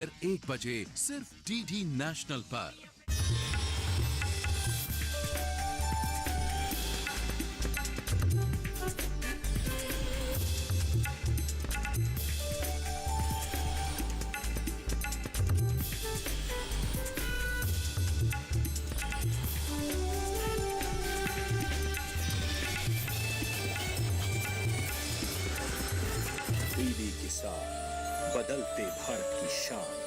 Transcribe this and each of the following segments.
1 बजे सिर्फ DD national पर। डीडी किसान, बदलते भारत की शान।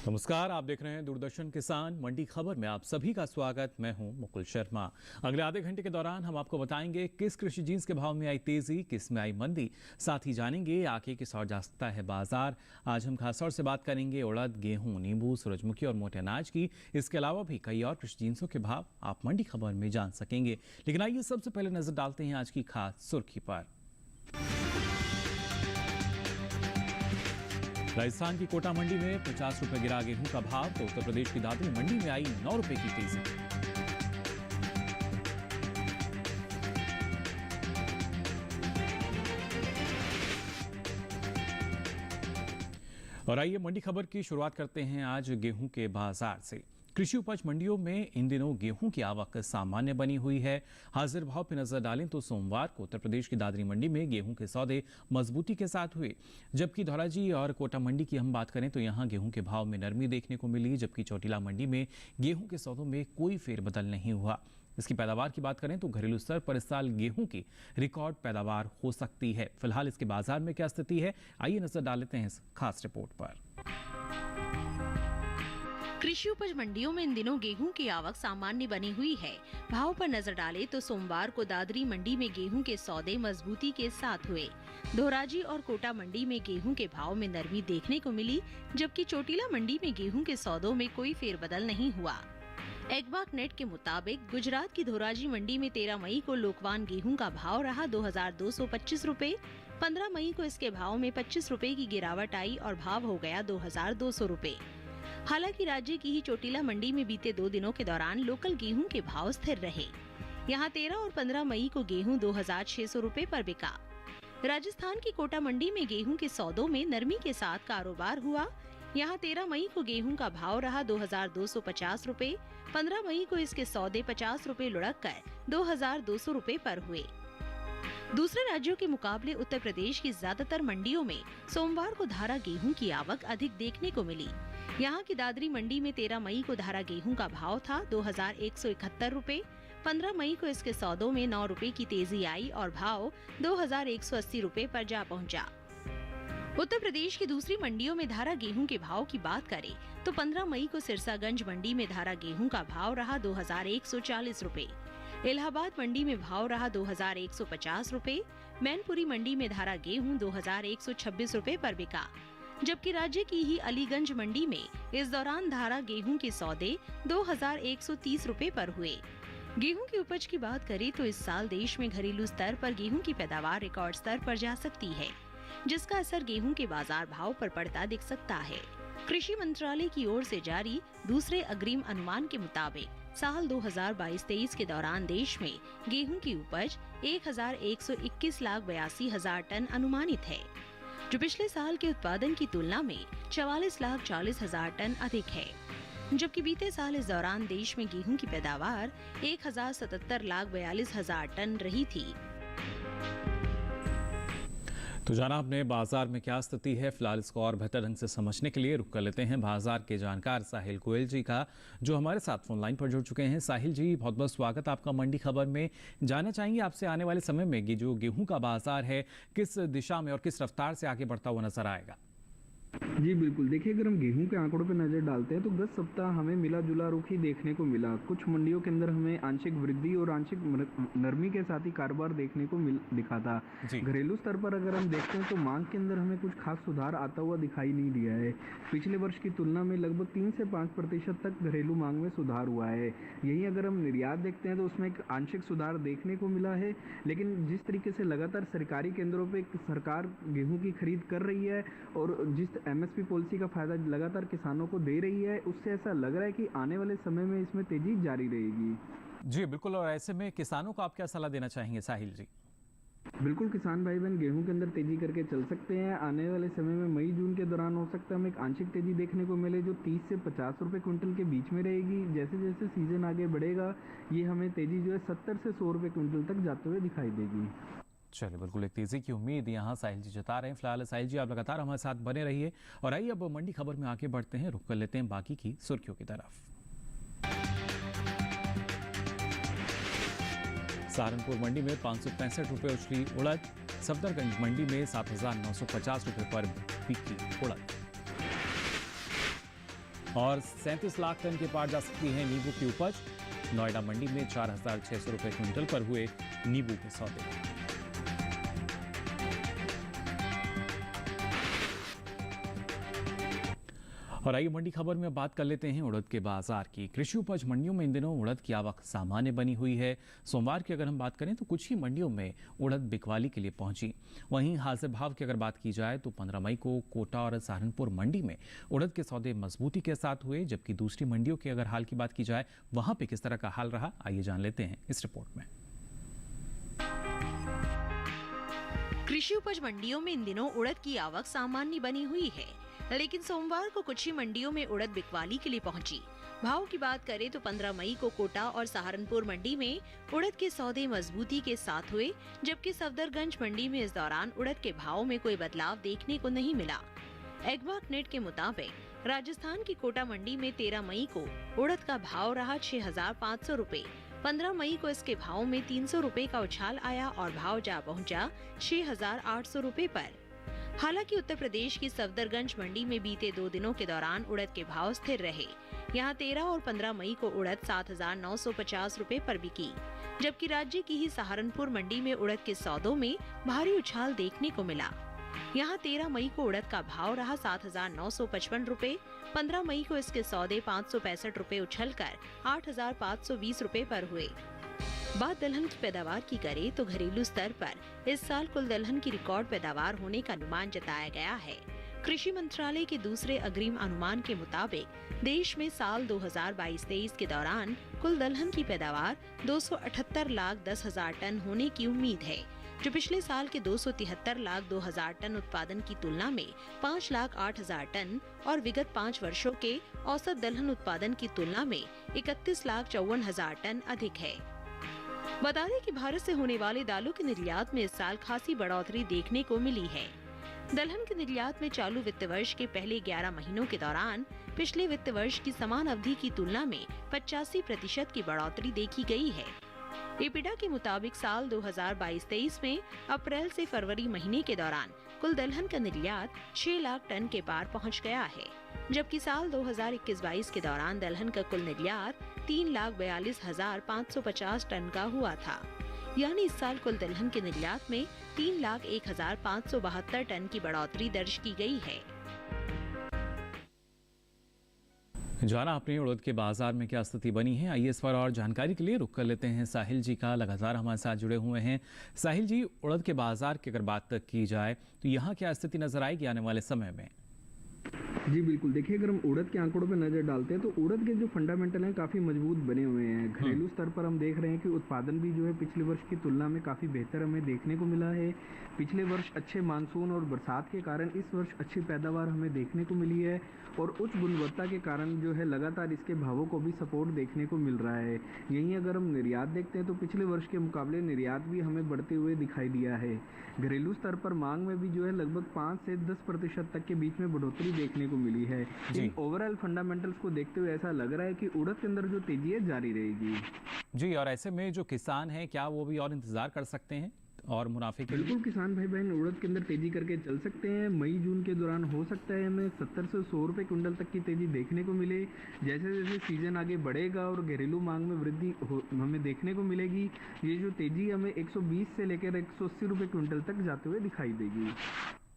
नमस्कार, आप देख रहे हैं दूरदर्शन किसान मंडी खबर में आप सभी का स्वागत। मैं हूं मुकुल शर्मा। अगले आधे घंटे के दौरान हम आपको बताएंगे किस कृषि जीन्स के भाव में आई तेजी, किस में आई मंदी। साथ ही जानेंगे आगे किस ओर जा सकता है बाजार। आज हम खासतौर से बात करेंगे उड़द, गेहूं, नींबू, सूरजमुखी और मोटे अनाज की। इसके अलावा भी कई और कृषि जीन्सों के भाव आप मंडी खबर में जान सकेंगे। लेकिन आइए सबसे पहले नजर डालते हैं आज की खास सुर्खी पर। राजस्थान की कोटा मंडी में 50 रुपए गिरा गेहूं का भाव, तो उत्तर प्रदेश की दादरी मंडी में आई 9 रुपए की तेजी। और आइए मंडी खबर की शुरुआत करते हैं आज गेहूं के बाजार से। कृषि उपज मंडियों में इन दिनों गेहूं की आवक सामान्य बनी हुई है। हाजिर भाव पर नजर डालें तो सोमवार को उत्तर प्रदेश की दादरी मंडी में गेहूं के सौदे मजबूती के साथ हुए, जबकि धौलाजी और कोटा मंडी की हम बात करें तो यहां गेहूं के भाव में नरमी देखने को मिली, जबकि चोटिला मंडी में गेहूं के सौदों में कोई फेरबदल नहीं हुआ। इसकी पैदावार की बात करें तो घरेलू स्तर पर इस साल गेहूं की रिकॉर्ड पैदावार हो सकती है। फिलहाल इसके बाजार में क्या स्थिति है, आइए नजर डाल लेते हैं इस खास रिपोर्ट पर। कृषि उपज मंडियों में इन दिनों गेहूं की आवक सामान्य बनी हुई है। भाव पर नजर डालें तो सोमवार को दादरी मंडी में गेहूं के सौदे मजबूती के साथ हुए। धोराजी और कोटा मंडी में गेहूं के भाव में नरमी देखने को मिली, जबकि चोटिला मंडी में गेहूं के सौदों में कोई फेरबदल नहीं हुआ। एग्बाक नेट के मुताबिक गुजरात की धोराजी मंडी में 13 मई को लोकवान गेहूं का भाव रहा 2225 रुपए। 15 मई को इसके भाव में 25 रुपए की गिरावट आई और भाव हो गया 2200 रुपए। हालांकि राज्य की ही चोटिला मंडी में बीते 2 दिनों के दौरान लोकल गेहूं के भाव स्थिर रहे। यहां 13 और 15 मई को गेहूं 2600 रुपए पर बिका। राजस्थान की कोटा मंडी में गेहूं के सौदों में नरमी के साथ कारोबार हुआ। यहां 13 मई को गेहूं का भाव रहा 2250 रुपए। 15 मई को इसके सौदे 50 रुपए लुढ़क कर 2200 रुपए पर हुए। दूसरे राज्यों के मुकाबले उत्तर प्रदेश की ज्यादातर मंडियों में सोमवार को धारा गेहूं की आवक अधिक देखने को मिली। यहाँ की दादरी मंडी में 13 मई को धारा गेहूं का भाव था 2171 रुपए। 15 मई को इसके सौदों में 9 रुपए की तेजी आई और भाव 2180 रुपए पर जा पहुंचा। उत्तर प्रदेश की दूसरी मंडियों में धारा गेहूं के भाव की बात करें तो 15 मई को सिरसागंज मंडी में धारा गेहूं का भाव रहा 2140 रुपए। इलाहाबाद मंडी में भाव रहा 2150 रुपए। मैनपुरी मंडी में धारा गेहूं 2126 रुपए पर बिका, जबकि राज्य की ही अलीगंज मंडी में इस दौरान धारा गेहूं के सौदे 2130 रुपए पर हुए। गेहूं की उपज की बात करें तो इस साल देश में घरेलू स्तर पर गेहूं की पैदावार रिकॉर्ड स्तर पर जा सकती है, जिसका असर गेहूं के बाजार भाव पर पड़ता दिख सकता है। कृषि मंत्रालय की ओर से जारी दूसरे अग्रिम अनुमान के मुताबिक साल 2022-23 के दौरान देश में गेहूं की उपज 1,121,82,000 टन अनुमानित है, जो पिछले साल के उत्पादन की तुलना में 44,40,000 टन अधिक है। जबकि बीते साल इस दौरान देश में गेहूं की पैदावार 1,77,42,000 टन रही थी। तो जाना आपने बाजार में क्या स्थिति है। फिलहाल इसको और बेहतर ढंग से समझने के लिए रुक कर लेते हैं बाजार के जानकार साहिल गोयल जी का, जो हमारे साथ फोन लाइन पर जुड़ चुके हैं। साहिल जी, बहुत बहुत स्वागत आपका मंडी खबर में। जानना चाहेंगे आपसे आने वाले समय में जो गेहूं का बाजार है किस दिशा में और किस रफ्तार से आगे बढ़ता हुआ नजर आएगा। जी बिल्कुल, देखिए अगर हम गेहूँ के आंकड़ों पे नज़र डालते हैं तो गत सप्ताह हमें मिला-जुला रुख ही देखने को मिला। कुछ मंडियों के अंदर हमें आंशिक वृद्धि और आंशिक नरमी के साथ ही कारोबार देखने को दिखा था। जी। घरेलू स्तर पर अगर हम देखते हैं तो मांग के अंदर हमें कुछ खास सुधार आता हुआ दिखाई नहीं दिया है। पिछले वर्ष की तुलना में लगभग 3 से 5% तक घरेलू मांग में सुधार हुआ है। यहीं अगर हम निर्यात देखते हैं तो उसमें एक आंशिक सुधार देखने को मिला है, लेकिन जिस तरीके से लगातार सरकारी केंद्रों पे सरकार गेहूँ की खरीद कर रही है और जिस एमएसपी पॉलिसी का फायदा लगातार किसानों को दे रही है, उससे ऐसा लग रहा है कि आने वाले समय में इसमें तेजी जारी रहेगी। जी बिल्कुल, और ऐसे में किसानों को आप क्या सलाह देना चाहेंगे साहिल जी? बिल्कुल, किसान भाई बहन गेहूं के अंदर तेजी करके चल सकते हैं। आने वाले समय में मई जून के दौरान हो सकता है हमें एक आंशिक तेजी देखने को मिले जो 30 से 50 रुपए क्विंटल के बीच में रहेगी। जैसे जैसे सीजन आगे बढ़ेगा ये हमें तेजी जो है 70 से 100 रुपए क्विंटल तक जाते हुए दिखाई देगी। चलिए, बिल्कुल एक तेजी की उम्मीद यहाँ साहिल जी जता रहे हैं। फिलहाल साहिल जी आप लगातार हमारे साथ बने रहिए और आइए अब मंडी खबर में आगे बढ़ते हैं, रुक कर लेते हैं बाकी की सुर्खियों की तरफ। सहारनपुर मंडी में 565 रुपये उछली उड़द, सफदरगंज मंडी में 7,950 रुपये पर बिकी उड़द और 37 लाख टन के पार जा सकती है नींबू की उपज। नोएडा मंडी में 4,600 रुपये क्विंटल पर हुए नींबू के सौदे। और आइए मंडी खबर में बात कर लेते हैं उड़द के बाजार की। कृषि उपज मंडियों में इन दिनों उड़द की आवक सामान्य बनी हुई है। सोमवार की अगर हम बात करें तो कुछ ही मंडियों में उड़द बिकवाली के लिए पहुंची। वहीं हाजिर भाव की अगर बात की जाए तो 15 मई को कोटा और सहारनपुर मंडी में उड़द के सौदे मजबूती के साथ हुए, जबकि दूसरी मंडियों के अगर हाल की बात की जाए वहां पे किस तरह का हाल रहा, आइए जान लेते हैं इस रिपोर्ट में। कृषि उपज मंडियों में इन दिनों उड़द की आवक सामान्य बनी हुई है, लेकिन सोमवार को कुछ ही मंडियों में उड़द बिकवाली के लिए पहुंची। भाव की बात करें तो 15 मई को कोटा और सहारनपुर मंडी में उड़द के सौदे मजबूती के साथ हुए, जबकि सफदरगंज मंडी में इस दौरान उड़द के भाव में कोई बदलाव देखने को नहीं मिला। एग्मार्क नेट के मुताबिक राजस्थान की कोटा मंडी में 13 मई को उड़द का भाव रहा 6,500 रुपए। 15 मई को इसके भाव में 300 रुपए का उछाल आया और भाव जा पहुंचा 6,800 रुपए पर। हालांकि उत्तर प्रदेश की सफदरगंज मंडी में बीते 2 दिनों के दौरान उड़द के भाव स्थिर रहे। यहां 13 और 15 मई को उड़द 7,950 रुपए पर बिकी, जबकि राज्य की ही सहारनपुर मंडी में उड़द के सौदों में भारी उछाल देखने को मिला। यहां 13 मई को उड़द का भाव रहा 7,955 रुपए। 15 मई को इसके सौदे 565 रुपए उछलकर 8,520 रुपए पर हुए। बात दलहन की पैदावार की करें तो घरेलू स्तर पर इस साल कुल दलहन की रिकॉर्ड पैदावार होने का अनुमान जताया गया है। कृषि मंत्रालय के दूसरे अग्रिम अनुमान के मुताबिक देश में साल 2022-23 के दौरान कुल दलहन की पैदावार 278,10,000 टन होने की उम्मीद है, जो पिछले साल के 273,02,000 टन उत्पादन की तुलना में 5,08,000 टन और विगत 5 वर्षों के औसत दलहन उत्पादन की तुलना में 31,54,000 टन अधिक है। बता दें कि भारत से होने वाले दालों के निर्यात में इस साल खासी बढ़ोतरी देखने को मिली है। दलहन के निर्यात में चालू वित्त वर्ष के पहले 11 महीनों के दौरान पिछले वित्त वर्ष की समान अवधि की तुलना में 85% की बढ़ोतरी देखी गई है। एपिडा के मुताबिक साल 2022-23 में अप्रैल से फरवरी महीने के दौरान कुल दलहन का निर्यात 6 लाख टन के पार पहुंच गया है, जबकि साल 2021-22 के दौरान दलहन का कुल निर्यात 3,42,550 टन का हुआ था। यानी इस साल कुल दलहन के निर्यात में 3,01,572 टन की बढ़ोतरी दर्ज की गई है। जाना आपने उड़द के बाजार में क्या स्थिति बनी है, आइए इस पर और जानकारी के लिए रुक कर लेते हैं साहिल जी का, लगातार हमारे साथ जुड़े हुए हैं। साहिल जी, उड़द के बाजार की अगर बात की जाए तो यहाँ क्या स्थिति नजर आएगी आने वाले समय में? जी बिल्कुल, देखिए अगर हम उड़द के आंकड़ों पर नज़र डालते हैं तो उड़द के जो फंडामेंटल हैं काफ़ी मजबूत बने हुए हैं। घरेलू स्तर पर हम देख रहे हैं कि उत्पादन भी जो है पिछले वर्ष की तुलना में काफ़ी बेहतर हमें देखने को मिला है। पिछले वर्ष अच्छे मानसून और बरसात के कारण इस वर्ष अच्छी पैदावार हमें देखने को मिली है और उच्च गुणवत्ता के कारण जो है लगातार इसके भावों को भी सपोर्ट देखने को मिल रहा है। यहीं अगर हम निर्यात देखते हैं तो पिछले वर्ष के मुकाबले निर्यात भी हमें बढ़ते हुए दिखाई दिया है। घरेलू स्तर पर मांग में भी जो है लगभग 5 से 10% तक के बीच में बढ़ोतरी देखने को मिली है। इन ओवरऑल फंडामेंटल्स को देखते हुए ऐसा लग रहा है कि उड़द के अंदर जो तेजी है जारी रहेगी। जी, और ऐसे में जो किसान हैं क्या वो भी और इंतजार कर सकते हैं और मुनाफे के लिए? बिल्कुल किसान भाई बहन उड़द के अंदर तेजी करके चल सकते हैं। मई जून के दौरान हो सकता है हमें 70 से 100 रुपये क्विंटल तक की तेजी देखने को मिले। जैसे जैसे सीजन आगे बढ़ेगा और घरेलू मांग में वृद्धि हमें देखने को मिलेगी, ये जो तेजी हमें 120 से लेकर 180 रुपये क्विंटल तक जाते हुए दिखाई देगी।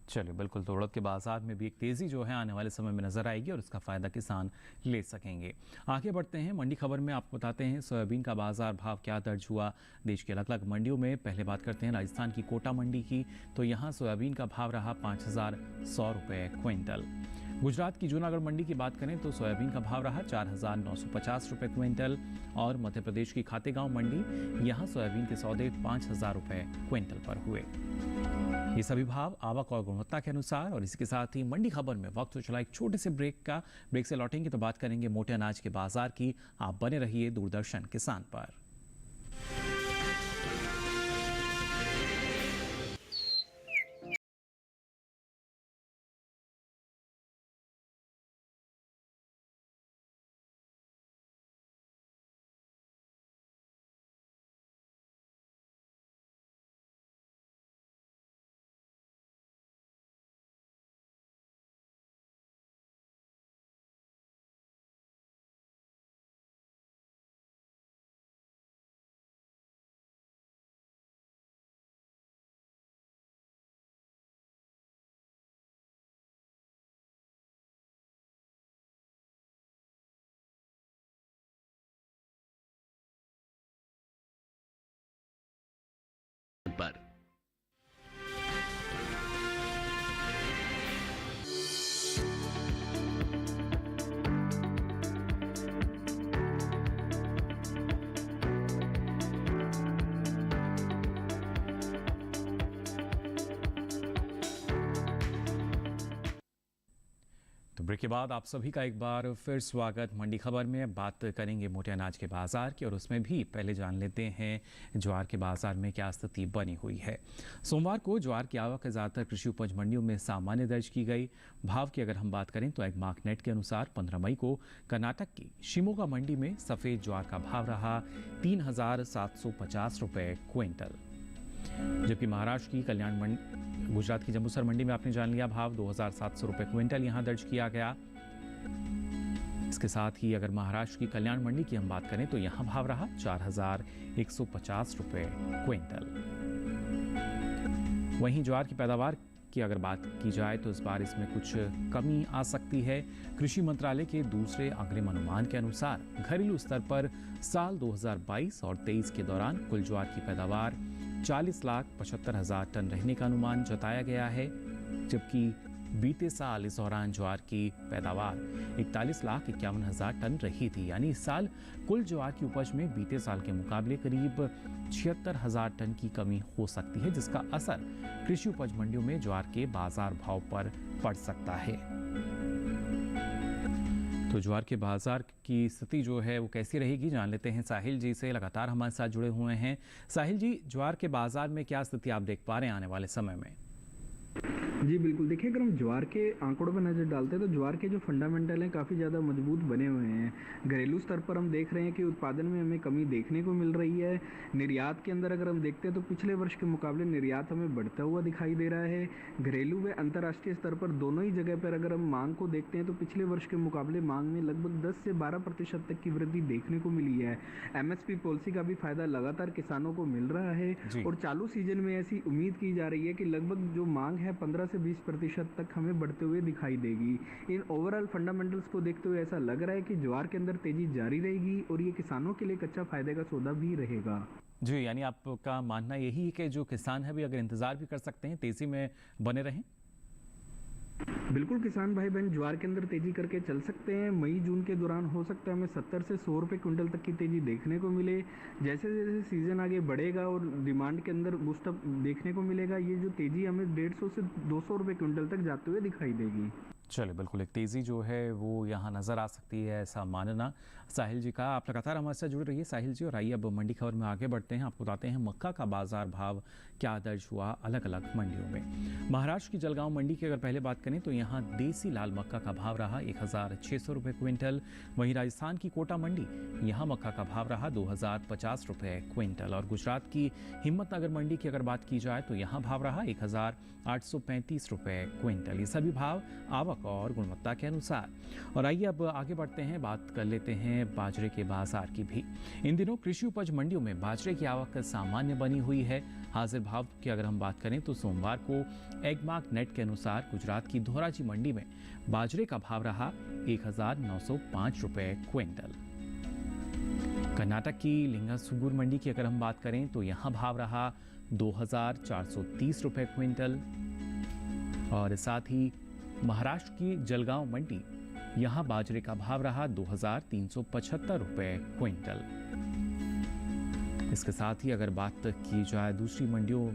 चलिए, बिल्कुल, तो उड़द के बाजार में भी एक तेज़ी जो है आने वाले समय में नजर आएगी और इसका फ़ायदा किसान ले सकेंगे। आगे बढ़ते हैं, मंडी खबर में आपको बताते हैं सोयाबीन का बाजार भाव क्या दर्ज हुआ देश की अलग अलग मंडियों में। पहले बात करते हैं राजस्थान की कोटा मंडी की, तो यहाँ सोयाबीन का भाव रहा 5,100 रुपये क्विंटल। गुजरात की जूनागढ़ मंडी की बात करें तो सोयाबीन का भाव रहा 4,950 रुपये क्विंटल। और मध्य प्रदेश की खातेगांव मंडी, यहाँ सोयाबीन के सौदे 5,000 रुपये क्विंटल पर हुए। ये सभी भाव आवक और गुणवत्ता के अनुसार। और इसके साथ ही मंडी खबर में वक्त हो चला एक छोटे से ब्रेक का। ब्रेक से लौटेंगे तो बात करेंगे मोटे अनाज के बाजार की। आप बने रहिए दूरदर्शन किसान पर। पर तो ब्रेक के बाद आप सभी का एक बार फिर स्वागत। मंडी खबर में बात करेंगे मोटे अनाज के बाजार की और उसमें भी पहले जान लेते हैं ज्वार के बाजार में क्या स्थिति बनी हुई है। सोमवार को ज्वार की आवक ज़्यादातर कृषि उपज मंडियों में सामान्य दर्ज की गई। भाव की अगर हम बात करें तो एक मार्कनेट के अनुसार 15 मई को कर्नाटक की शिमोगा मंडी में सफ़ेद ज्वार का भाव रहा 3,750 रुपये क्विंटल, जबकि महाराष्ट्र की गुजरात की जंबूसर मंडी में आपने जान लिया भाव 2,700 रुपये क्विंटल यहां दर्ज किया गया। इसके साथ ही अगर महाराष्ट्र की कल्याण मंडी की हम बात करें तो यहां भाव रहा 4,150 रुपये क्विंटल। वहीं ज्वार की पैदावार की अगर बात की जाए तो इस बार इसमें कुछ कमी आ सकती है। कृषि मंत्रालय के दूसरे अग्रिम अनुमान के अनुसार घरेलू स्तर पर साल 2022 और 23 के दौरान कुल ज्वार की पैदावार 40,75,000 टन रहने का अनुमान जताया गया है, जबकि बीते साल इस दौरान ज्वार की पैदावार 41,51,000 टन रही थी। यानी इस साल कुल ज्वार की उपज में बीते साल के मुकाबले करीब 76,000 टन की कमी हो सकती है, जिसका असर कृषि उपज मंडियों में ज्वार के बाजार भाव पर पड़ सकता है। तो ज्वार के बाजार की स्थिति जो है वो कैसी रहेगी, जान लेते हैं साहिल जी से, लगातार हमारे साथ जुड़े हुए हैं। साहिल जी, ज्वार के बाजार में क्या स्थिति आप देख पा रहे हैं आने वाले समय में? जी बिल्कुल, देखिए अगर हम ज्वार के आंकड़ों पर नज़र डालते हैं तो ज्वार के जो फंडामेंटल हैं काफ़ी ज़्यादा मजबूत बने हुए हैं। घरेलू स्तर पर हम देख रहे हैं कि उत्पादन में हमें कमी देखने को मिल रही है। निर्यात के अंदर अगर हम देखते हैं तो पिछले वर्ष के मुकाबले निर्यात हमें बढ़ता हुआ दिखाई दे रहा है। घरेलू व अंतर्राष्ट्रीय स्तर पर दोनों ही जगह पर अगर हम मांग को देखते हैं तो पिछले वर्ष के मुकाबले मांग में लगभग 10 से 12% तक की वृद्धि देखने को मिली है। MSP पॉलिसी का भी फायदा लगातार किसानों को मिल रहा है और चालू सीजन में ऐसी उम्मीद की जा रही है कि लगभग जो मांग है 15 से 20% तक हमें बढ़ते हुए दिखाई देगी। इन ओवरऑल फंडामेंटल्स को देखते हुए ऐसा लग रहा है कि ज्वार के अंदर तेजी जारी रहेगी और ये किसानों के लिए एक अच्छा फायदे का सौदा भी रहेगा। जी, यानी आपका मानना यही है कि जो किसान है भी अगर इंतजार भी कर सकते हैं, तेजी में बने रहें? बिल्कुल, किसान भाई बहन ज्वार के अंदर तेजी करके चल सकते हैं। मई जून के दौरान हो सकता है हमें 70 से 100 रुपये क्विंटल तक की तेजी देखने को मिले। जैसे जैसे सीजन आगे बढ़ेगा और डिमांड के अंदर बूस्टअप देखने को मिलेगा, ये जो तेजी हमें 150 से 200 रुपये क्विंटल तक जाते हुए दिखाई देगी। चलिए, बिल्कुल एक तेज़ी जो है वो यहाँ नज़र आ सकती है, ऐसा मानना साहिल जी का। आप लगातार हमारे साथ जुड़े रहिए साहिल जी, और आइए अब मंडी खबर में आगे बढ़ते हैं। आपको बताते हैं मक्का का बाजार भाव क्या दर्ज हुआ अलग अलग मंडियों में। महाराष्ट्र की जलगांव मंडी की अगर पहले बात करें तो यहाँ देसी लाल मक्का का भाव रहा 1,600 रुपये क्विंटल। वहीं राजस्थान की कोटा मंडी, यहाँ मक्का का भाव रहा 2,050 रुपये क्विंटल। और गुजरात की हिम्मतनगर मंडी की अगर बात की जाए तो यहाँ भाव रहा 1,835 रुपये क्विंटल। ये सभी भाव आवक और गुणवत्ता के अनुसार। और आइए अब आगे बढ़ते हैं, बात कर लेते हैं बाजरे के बाजार की भी। इन दिनों कृषि उपज मंडियों में बाजरे की आवक सामान्य बनी हुई है। हाजिर भाव की अगर हम बात करें तो सोमवार को एगमार्क नेट के अनुसार गुजरात की धोराजी मंडी में बाजरे का भाव रहा 1,905 रुपये क्विंटल। कर्नाटक की लिंगासुगुर मंडी की अगर हम बात करें तो यहाँ भाव रहा 2,430 रुपये क्विंटल। और साथ ही महाराष्ट्र की जलगांव मंडी, यहाँ बाजरे का भाव रहा 2,375 रुपये क्विंटल। इसके साथ ही अगर बात की जाए दूसरी मंडियों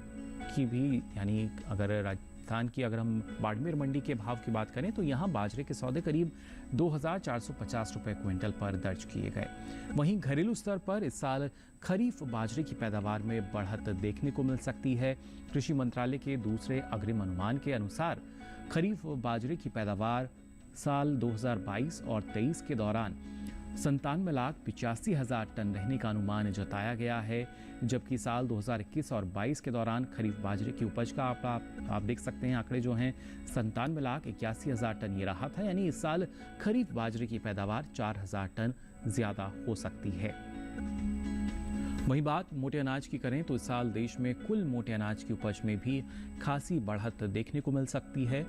की भी, यानी अगर राजस्थान की अगर हम बाड़मेर मंडी के भाव की बात करें तो यहाँ बाजरे के सौदे करीब 2,450 रुपये क्विंटल पर दर्ज किए गए। वहीं घरेलू स्तर पर इस साल खरीफ बाजरे की पैदावार में बढ़त देखने को मिल सकती है। कृषि मंत्रालय के दूसरे अग्रिम अनुमान के अनुसार खरीफ बाजरे की पैदावार साल 2022 और 23 के दौरान 97,85,000 टन रहने का अनुमान जताया गया है, जबकि साल 2021 और 22 के दौरान खरीफ बाजरे की उपज का आप देख सकते हैं आंकड़े जो हैं 97,81,000 टन ये रहा था। यानी इस साल खरीफ बाजरे की पैदावार 4,000 टन ज्यादा हो सकती है। वहीं बात मोटे अनाज की करें तो इस साल देश में कुल मोटे अनाज की उपज में भी खासी बढ़त देखने को मिल सकती है।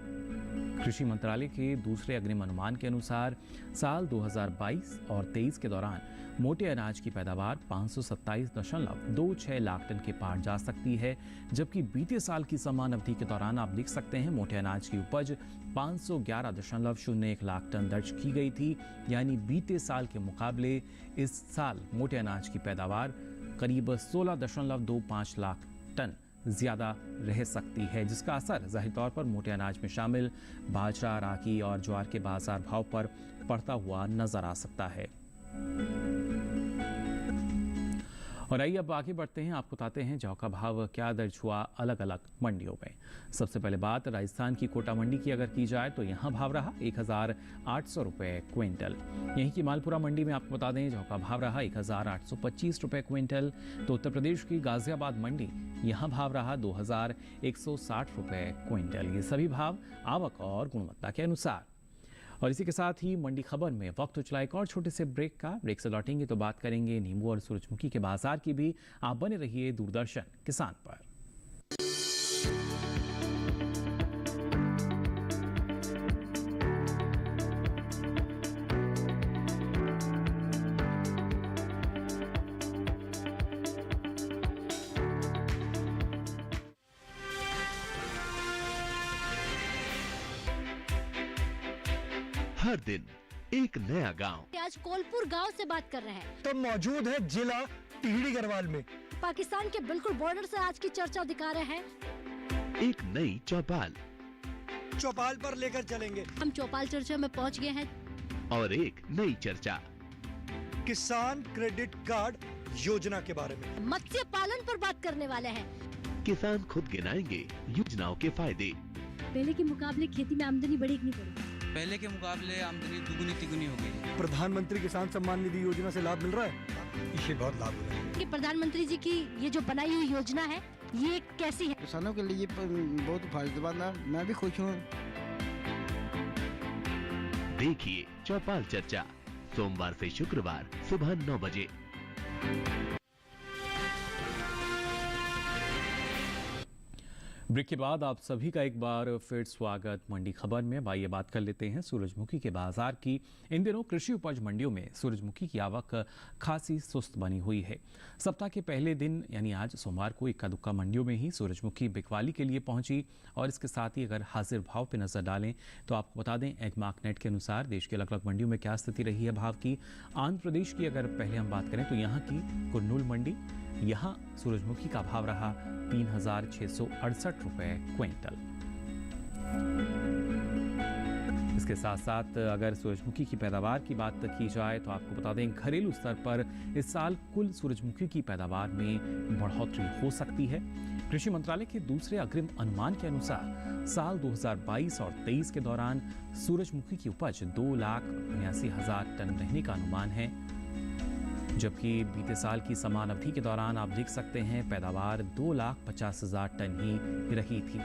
कृषि मंत्रालय के दूसरे अग्रिम अनुमान के अनुसार साल 2022 और 23 के दौरान मोटे अनाज की पैदावार 527.26 लाख टन के पार जा सकती है, जबकि बीते साल की समान अवधि के दौरान आप देख सकते हैं मोटे अनाज की उपज 511.01 लाख टन दर्ज की गई थी। यानी बीते साल के मुकाबले इस साल मोटे अनाज की पैदावार करीब 16.25 लाख टन ज्यादा रह सकती है, जिसका असर जाहिर तौर पर मोटे अनाज में शामिल बाजरा, रागी और ज्वार के बाजार भाव पर पड़ता हुआ नजर आ सकता है। और आइए अब आगे बढ़ते हैं, आपको बताते हैं जौ का भाव क्या दर्ज हुआ अलग अलग मंडियों में। सबसे पहले बात राजस्थान की कोटा मंडी की अगर की जाए तो यहाँ भाव रहा 1,800 रुपये क्विंटल। यहीं की मालपुरा मंडी में आपको बता दें जौ का भाव रहा 1,825 रुपये क्विंटल। तो उत्तर प्रदेश की गाजियाबाद मंडी, यहाँ भाव रहा 2,160 रुपये क्विंटल। ये सभी भाव आवक और गुणवत्ता के अनुसार। और इसी के साथ ही मंडी खबर में वक्त हो चला एक और छोटे से ब्रेक का। ब्रेक से लौटेंगे तो बात करेंगे नींबू और सूरजमुखी के बाजार की भी। आप बने रहिए दूरदर्शन किसान पर। हर दिन एक नया गांव। आज कोलपुर गांव से बात कर रहे हैं। तो मौजूद है जिला टिहरी गढ़वाल में। पाकिस्तान के बिल्कुल बॉर्डर से आज की चर्चा दिखा रहे हैं। एक नई चौपाल चौपाल पर लेकर चलेंगे। हम चौपाल चर्चा में पहुंच गए हैं। और एक नई चर्चा किसान क्रेडिट कार्ड योजना के बारे में। मत्स्य पालन पर बात करने वाले हैं। किसान खुद गिनाएंगे योजनाओं के फायदे। पहले के मुकाबले खेती में आमदनी बढ़ी कि नहीं बढ़ी? पहले के मुकाबले आमदनी दुगुनी तिगुनी हो गई। प्रधानमंत्री किसान सम्मान निधि योजना से लाभ मिल रहा है, इससे बहुत लाभ हो रहा है। कि प्रधानमंत्री जी की ये जो बनाई हुई योजना है ये कैसी है? किसानों के लिए बहुत फायदेमंद है, मैं भी खुश हूँ। देखिए चौपाल चर्चा सोमवार से शुक्रवार सुबह 9 बजे। ब्रेक के बाद आप सभी का एक बार फिर स्वागत मंडी खबर में। आइए बात कर लेते हैं सूरजमुखी के बाजार की। इन दिनों कृषि उपज मंडियों में सूरजमुखी की आवक खासी सुस्त बनी हुई है। सप्ताह के पहले दिन यानी आज सोमवार को इक्का दुक्का मंडियों में ही सूरजमुखी बिकवाली के लिए पहुंची। और इसके साथ ही अगर हाजिर भाव पे नजर डालें तो आपको बता दें एगमार्क नेट के अनुसार देश के अलग अलग मंडियों में क्या स्थिति रही है भाव की। आंध्र प्रदेश की अगर पहले हम बात करें तो यहाँ की कुर्नूल मंडी, यहाँ सूरजमुखी का भाव रहा 3,668 रुपये क्विंटल। इसके साथ साथ अगर सूरजमुखी की पैदावार की बात की जाए तो आपको बता दें घरेलू स्तर पर इस साल कुल सूरजमुखी की पैदावार में बढ़ोतरी हो सकती है। कृषि मंत्रालय के दूसरे अग्रिम अनुमान के अनुसार साल 2022 और 23 के दौरान सूरजमुखी की उपज 2,79,000 टन रहने का अनुमान है, जबकि बीते साल की समान अवधि के दौरान आप देख सकते हैं पैदावार 2,50,000 टन ही रही थी।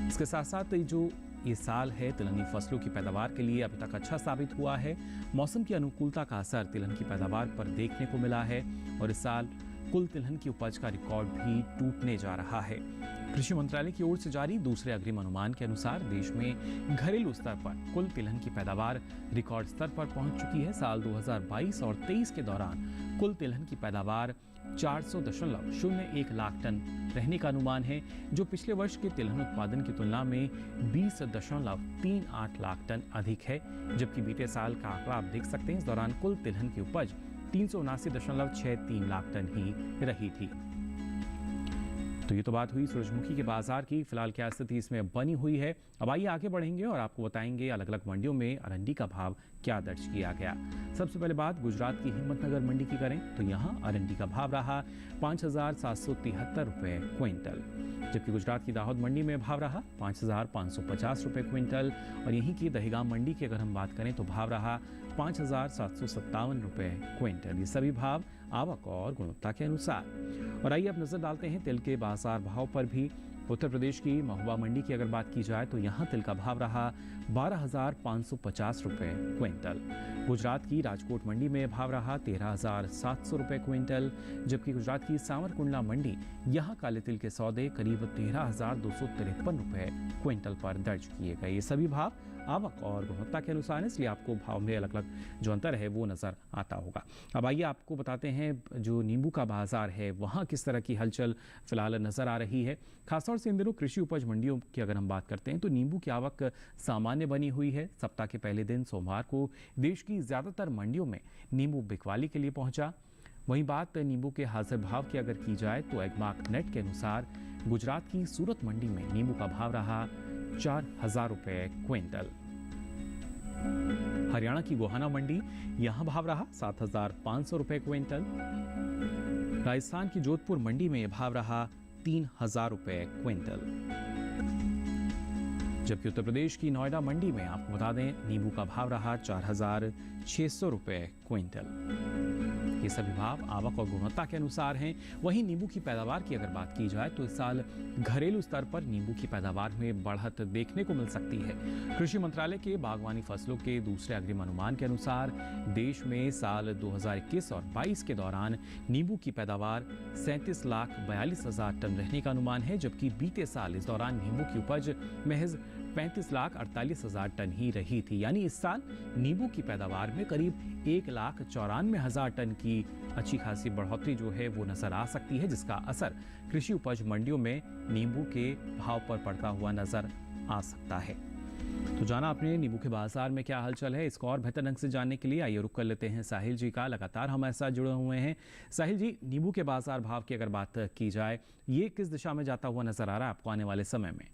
इसके साथ साथ जो ये साल है तिलहनी फसलों की पैदावार के लिए अभी तक अच्छा साबित हुआ है। मौसम की अनुकूलता का असर तिलहन की पैदावार पर देखने को मिला है और इस साल कुल तिलहन की उपज का रिकॉर्ड भी टूटने जा रहा है। कृषि मंत्रालय की ओर से जारी दूसरे अग्रिम अनुमान के अनुसार देश में घरेलू स्तर पर कुल तिलहन की पैदावार रिकॉर्ड स्तर पर पहुंच चुकी है। साल 2022 और 23 के दौरान कुल तिलहन की पैदावार 400.01 लाख टन रहने का अनुमान है, जो पिछले वर्ष के तिलहन उत्पादन की तुलना में 20.38 लाख टन अधिक है। जबकि बीते साल का आंकड़ा आप देख सकते हैं, इस दौरान कुल तिलहन की उपज 379.63 लाख टन ही रही थी। तो ये तो बात हुई सूरजमुखी के बाजार की। फिलहाल क्या स्थिति इसमें बनी हुई है, अब आइए आगे बढ़ेंगे और आपको बताएंगे अलग अलग मंडियों में अरंडी का भाव क्या दर्ज किया गया। सबसे पहले बात गुजरात की हिम्मतनगर मंडी की करें तो यहाँ अरंडी का भाव रहा 5,773 रुपये क्विंटल, जबकि गुजरात की दाहोद मंडी में भाव रहा 5,550 रुपये क्विंटल और यहीं की दहेगाम मंडी की अगर हम बात करें तो भाव रहा 5,757 रुपये क्विंटल। ये सभी भाव आवक और गुणवत्ता के अनुसार। और आइए अब नजर डालते हैं तिल के बाजार भाव पर भी। उत्तर प्रदेश की महुआ मंडी की अगर बात की जाए तो यहाँ तिल का भाव रहा 12,550 रुपये क्विंटल। गुजरात की राजकोट मंडी में भाव रहा 13,700 रुपये क्विंटल, जबकि गुजरात की सांवरकुंडला मंडी यहाँ काले तिल के सौदे करीब 13,253 रुपये क्विंटल पर दर्ज किए गए। ये सभी भाव आवक और गुणवत्ता के अनुसार है, इसलिए आपको भाव में अलग अलग जो अंतर है वो नज़र आता होगा। अब आइए आपको बताते हैं जो नींबू का बाजार है वहाँ किस तरह की हलचल फिलहाल नज़र आ रही है। खासतौर से इन दिनों कृषि उपज मंडियों की अगर हम बात करते हैं तो नींबू की आवक सामान्य बनी हुई है। सप्ताह के पहले दिन सोमवार को देश की ज़्यादातर मंडियों में नींबू बिकवाली के लिए पहुंचा। वहीं बात नींबू के हाजिर भाव की अगर की जाए तो एगमार्क नेट के अनुसार गुजरात की सूरत मंडी में नींबू का भाव रहा 4,000 रुपये क्विंटल। हरियाणा की गोहाना मंडी यहां भाव रहा 7,500 रुपये क्विंटल। राजस्थान की जोधपुर मंडी में भाव रहा 3,000 रुपये क्विंटल, जबकि उत्तर प्रदेश की नोएडा मंडी में आपको बता दें नींबू का भाव रहा 4,600 रुपये क्विंटल। ये सभी भाव आवक और गुणवत्ता के अनुसार हैं। वहीं नींबू की पैदावार की अगर बात की जाए तो इस साल घरेलू स्तर पर नींबू की पैदावार में बढ़त देखने को मिल सकती है। कृषि मंत्रालय के बागवानी फसलों के दूसरे अग्रिम अनुमान के अनुसार देश में साल 2021 और 22 के दौरान नींबू की पैदावार 37,42,000 टन रहने का अनुमान है, जबकि बीते साल इस दौरान नींबू की उपज महज 35,48,000 टन ही रही थी। यानी इस साल नींबू की पैदावार में करीब 1,94,000 टन की अच्छी खासी बढ़ोतरी जो है वो नजर आ सकती है, जिसका असर कृषि उपज मंडियों में नींबू के भाव पर पड़ता हुआ नजर आ सकता है। तो जाना आपने नींबू के बाजार में क्या हलचल है, इसको और बेहतर ढंग से जानने के लिए आइए रुक कर लेते हैं साहिल जी का। लगातार हमारे साथ जुड़े हुए हैं। साहिल जी, नींबू के बाजार भाव की अगर बात की जाए ये किस दिशा में जाता हुआ नजर आ रहा है आपको आने वाले समय में?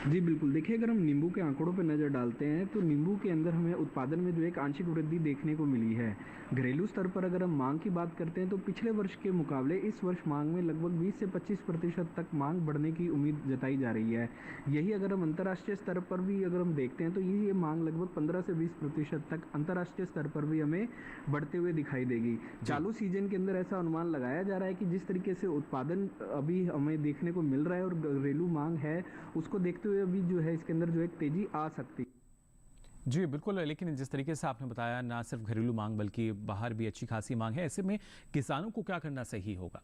जी बिल्कुल, देखिए अगर हम नींबू के आंकड़ों पर नज़र डालते हैं तो नींबू के अंदर हमें उत्पादन में जो एक आंशिक वृद्धि देखने को मिली है। घरेलू स्तर पर अगर हम मांग की बात करते हैं तो पिछले वर्ष के मुकाबले इस वर्ष मांग में लगभग 20 से 25% तक मांग बढ़ने की उम्मीद जताई जा रही है। यही अगर हम अंतर्राष्ट्रीय स्तर पर भी अगर हम देखते हैं तो ये मांग लगभग 15 से 20% तक अंतर्राष्ट्रीय स्तर पर भी हमें बढ़ते हुए दिखाई देगी। चालू सीजन के अंदर ऐसा अनुमान लगाया जा रहा है कि जिस तरीके से उत्पादन अभी हमें देखने को मिल रहा है और घरेलू मांग है उसको देखते हुए अभी जो है इसके अंदर जो एक तेजी आ सकती है। जी बिल्कुल, लेकिन जिस तरीके से आपने बताया ना सिर्फ घरेलू मांग बल्कि बाहर भी अच्छी खासी मांग है, ऐसे में किसानों को क्या करना सही होगा?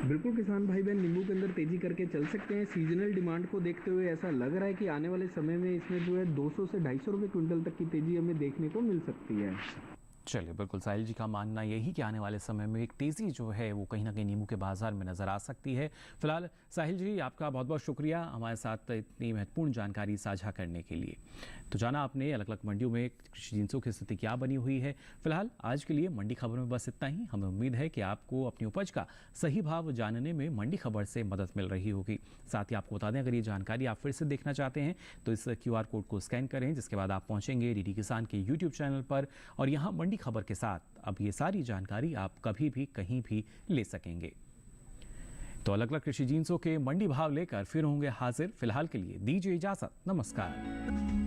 बिल्कुल, किसान भाई बहन नींबू के अंदर तेजी करके चल सकते हैं। सीजनल डिमांड को देखते हुए ऐसा लग रहा है कि आने वाले समय में इसमें जो है 200 से 250 रुपये क्विंटल तक की तेजी हमें देखने को मिल सकती है। चलिए, बिल्कुल साहिल जी का मानना यही कि आने वाले समय में एक तेज़ी जो है वो कहीं ना कहीं नींबू के बाजार में नज़र आ सकती है। फिलहाल साहिल जी, आपका बहुत बहुत शुक्रिया हमारे साथ इतनी महत्वपूर्ण जानकारी साझा करने के लिए। तो जाना आपने अलग अलग मंडियों में कृषि जिंसों की स्थिति क्या बनी हुई है। फिलहाल आज के लिए मंडी खबर में बस इतना ही। हमें उम्मीद है कि आपको अपनी उपज का सही भाव जानने में मंडी खबर से मदद मिल रही होगी। साथ ही आपको बता दें, अगर ये जानकारी आप फिर से देखना चाहते हैं तो इस QR कोड को स्कैन करें, जिसके बाद आप पहुंचेंगे DD किसान के YouTube चैनल पर और यहाँ मंडी खबर के साथ अब ये सारी जानकारी आप कभी भी कहीं भी ले सकेंगे। तो अलग अलग कृषि जिंसों के मंडी भाव लेकर फिर होंगे हाजिर। फिलहाल के लिए दीजिए इजाजत, नमस्कार।